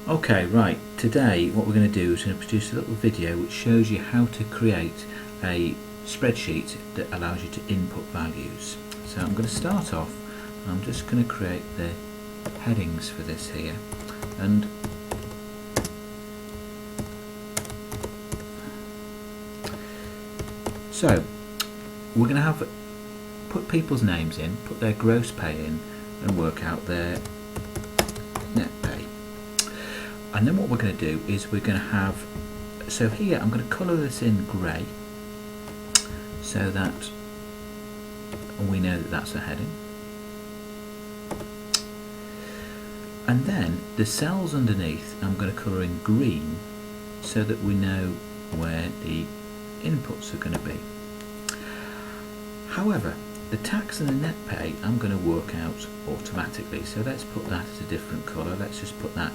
Okay, right, today what we're going to do is going to produce a little video which shows you how to create a spreadsheet that allows you to input values. So I'm going to start off, I'm just going to create the headings for this here, and so we're going to put people's names in, put their gross pay in, and work out their net pay. And then what we're going to do is we're going to have, so here I'm going to colour this in grey so that we know that that's a heading. And then the cells underneath I'm going to colour in green so that we know where the inputs are going to be. However, the tax and the net pay I'm going to work out automatically, so let's put that as a different colour. Let's just put that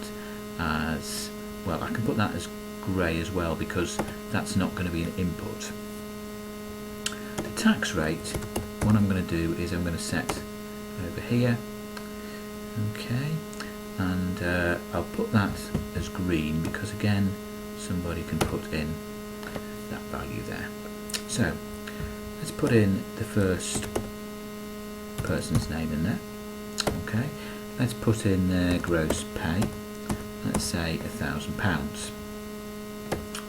as, well, I can put that as grey as well because that's not going to be an input. The tax rate, what I'm going to do is I'm going to set over here, okay, and I'll put that as green because again somebody can put in that value there. So let's put in the first person's name in there. Okay, let's put in their gross pay, let's say £1,000.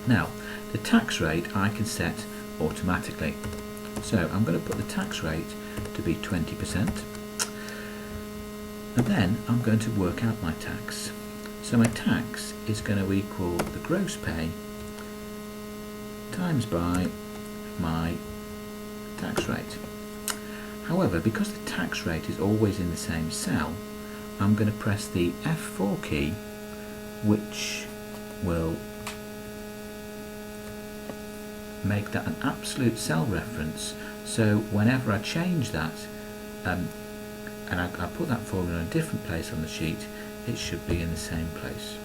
Now the tax rate I can set automatically, so I'm going to put the tax rate to be 20%, and then I'm going to work out my tax. So my tax is going to equal the gross pay times by my tax rate. However, because the tax rate is always in the same cell, I'm going to press the F4 key, which will make that an absolute cell reference, so whenever I change that and I put that formula in a different place on the sheet, it should be in the same place.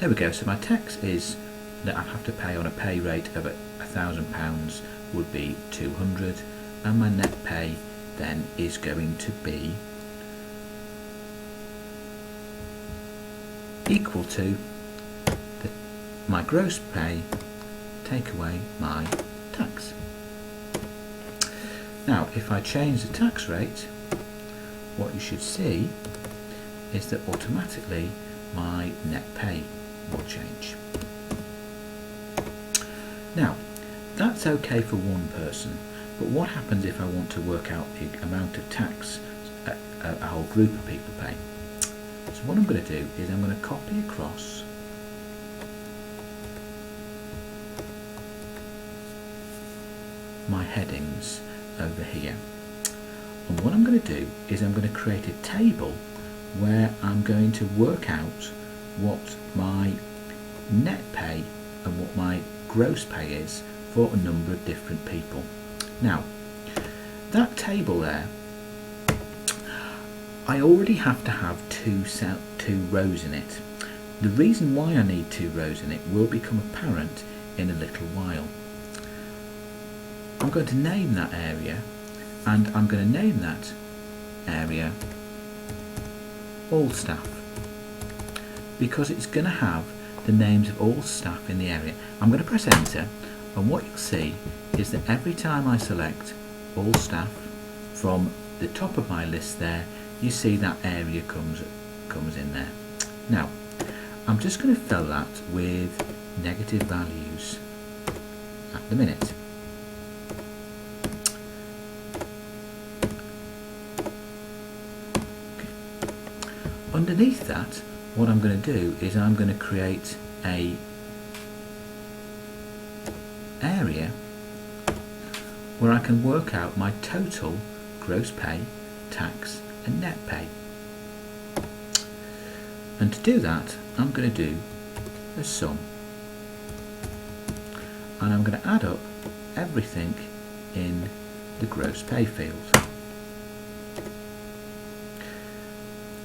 There we go. So my tax is that I have to pay on a pay rate of £1,000 would be 200, and my net pay then is going to be equal to my gross pay take away my tax. Now if I change the tax rate, what you should see is that automatically my net pay will change. Now that's okay for one person, but what happens if I want to work out the amount of tax a whole group of people pay? So what I'm going to do is I'm going to copy across my headings over here, and what I'm going to do is I'm going to create a table where I'm going to work out what my net pay and what my gross pay is for a number of different people. Now that table there, I already have to have two rows in it. The reason why I need 2 rows in it will become apparent in a little while. I'm going to name that area, and I'm going to name that area all staff, because it's going to have the names of all staff in the area. I'm going to press enter, and what you'll see is that every time I select all staff from the top of my list there, you see that area comes in there. Now I'm just going to fill that with negative values at the minute. Underneath that, what I'm going to do is I'm going to create a area where I can work out my total gross pay, tax and net pay. And to do that, I'm going to do a sum, and I'm going to add up everything in the gross pay field.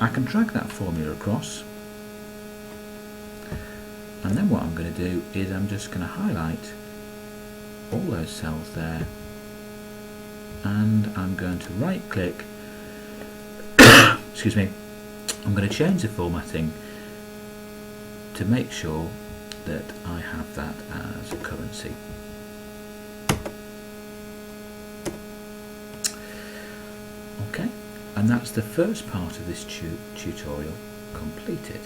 I can drag that formula across, and then what I'm going to do is I'm just going to highlight all those cells there, and I'm going to right click excuse me, I'm going to change the formatting to make sure that I have that as a currency. Okay, and that's the first part of this tutorial completed.